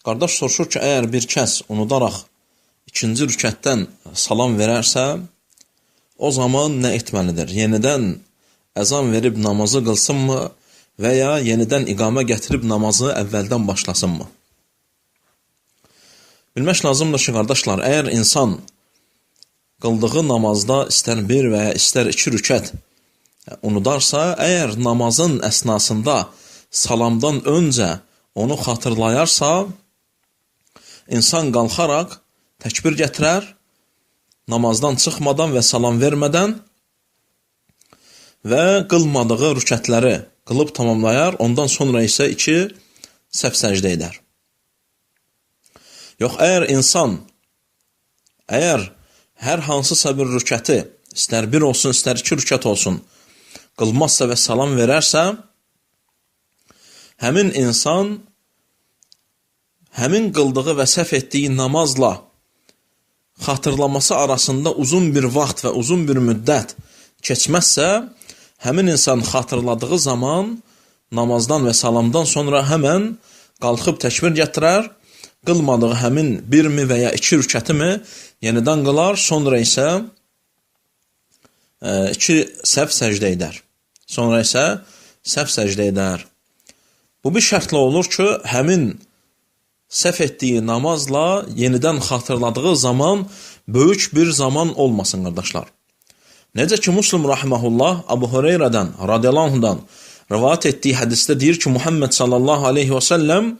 Qardaş soruşur ki, əgər bir kəs unudaraq ikinci rükətdən salam verərsə, o zaman nə etməlidir? Yenidən əzan verib namazı qılsınmı və ya yenidən iqamə gətirib namazı əvvəldən başlasınmı? Bilmək lazımdır ki, qardaşlar, əgər insan qıldığı namazda istər bir və ya istər iki rükət unudarsa, əgər namazın əsnasında salamdan öncə onu xatırlayarsa, insan qalxaraq təkbir gətirər, namazdan çıxmadan və salam vermədən və qılmadığı rükətləri qılıb tamamlayar, ondan sonra isə iki səhv səcdə edər. Yox, əgər hər hansısa bir rükəti, istər bir olsun, istər iki rükət olsun, qılmazsa və salam verərsə, həmin insan həmin qıldığı və səhv etdiyi namazla xatırlaması arasında uzun bir vaxt və uzun bir müddət keçməzsə, həmin insan xatırladığı zaman namazdan və salamdan sonra həmən qalxıb təkbir gətirər, qılmadığı həmin bir mi və ya iki rükəti mi yenidən qılar, sonra isə iki səhv səcdə edər. Sonra isə səhv səcdə edər. Bu bir şərtlə olur ki, həmin səhv etdiyi namazla yenidən xatırladığı zaman böyük bir zaman olmasın, qardaşlar. Necə ki, Müslim rahiməhullah Abu Hüreyrədən, radiyallahu anhudan rivayət etdiyi hədisdə deyir ki, Muhammed sallallahu aleyhi və səlləm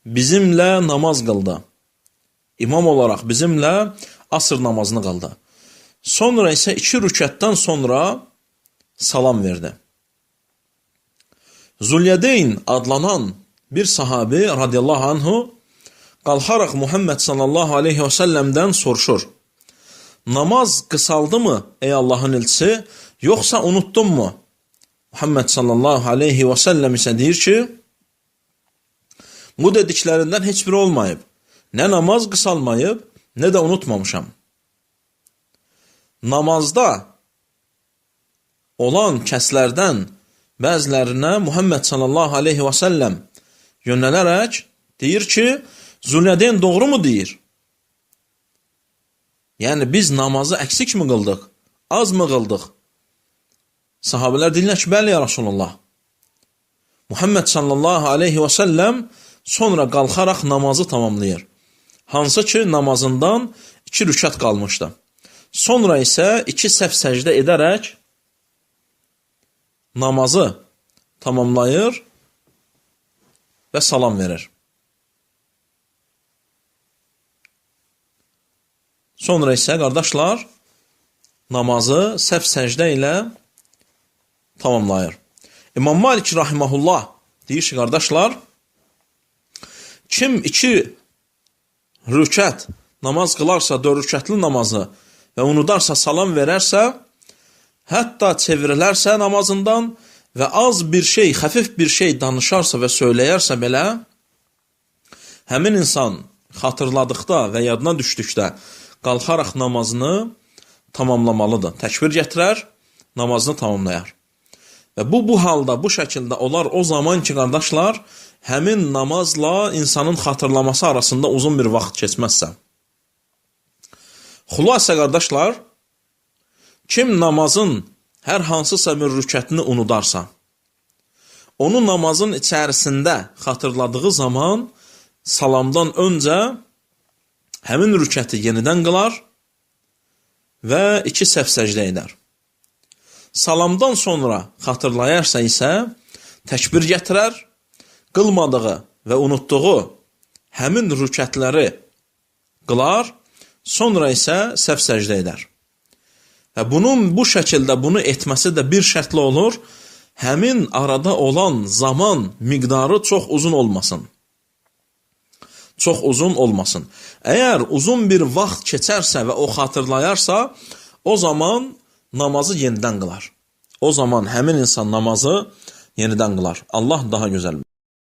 bizimlə namaz qıldı. İmam olaraq bizimlə asr namazını qıldı. Sonra isə iki rükətdən sonra salam verdi. Zulyədeyn adlanan bir sahabi radiyallahu anhu qalxaraq Muhammed sallallahu aleyhi və səlləmdən soruşur. Namaz qısaldı mı ey Allahın elçisi, yoxsa unuttun mu? Muhammed sallallahu aleyhi və səlləm isə deyir ki, bu dediklərindən heç biri olmayıb. Nə namaz qısalmayıb, nə də unutmamışam. Namazda olan kəslərdən bəzilərinə Muhammed sallallahu aleyhi və səlləm yönələrək deyir ki, Zulyədeyn doğru mu deyir? Yəni, biz namazı əksik mi qıldıq? Az mı qıldıq? Sahabələr deyirlər ki, bəli ya Rasulullah. Muhammed sallallahu aleyhi və səlləm sonra qalxaraq namazı tamamlayır. Hansı ki, namazından iki rükət qalmışdı. Sonra isə iki səhv səcdə edərək namazı tamamlayır və salam verir. Sonra isə, qardaşlar, namazı səhv səcdə ilə tamamlayır. İmam Malik rahiməhullah deyir ki, qardaşlar, kim iki rükət namaz qılarsa, dörd rükətli namazı və unudarsa, salam verərsə, hətta çevrilərsə namazından və az bir şey, xəfif bir şey danışarsa və söyləyərsə belə, həmin insan xatırladıqda və yadına düşdükdə qalxaraq namazını tamamlamalıdır. Təkbir gətirər, namazını tamamlayar. Və bu halda, bu şəkildə olar o zaman ki, qardaşlar, həmin namazla insanın xatırlaması arasında uzun bir vaxt keçməzsə. Xülasə, qardaşlar, kim namazın hər hansısa bir rükətini unudarsa, onu namazın içərisində xatırladığı zaman salamdan öncə həmin rükəti yenidən qılar və iki səhv səcdə edər. Salamdan sonra xatırlayarsa isə təkbir gətirər, qılmadığı və unutduğu həmin rükətləri qılar, sonra isə səhv səcdə edər. Və bunun bu şəkildə bunu etməsi də bir şərtlə olur, həmin arada olan zaman miqdarı çox uzun olmasın. Çox uzun olmasın. Əgər uzun bir vaxt keçərsə və o xatırlayarsa, o zaman namazı yenidən qılar. O zaman həmin insan namazı yenidən qılar. Allah daha gözəl bilir.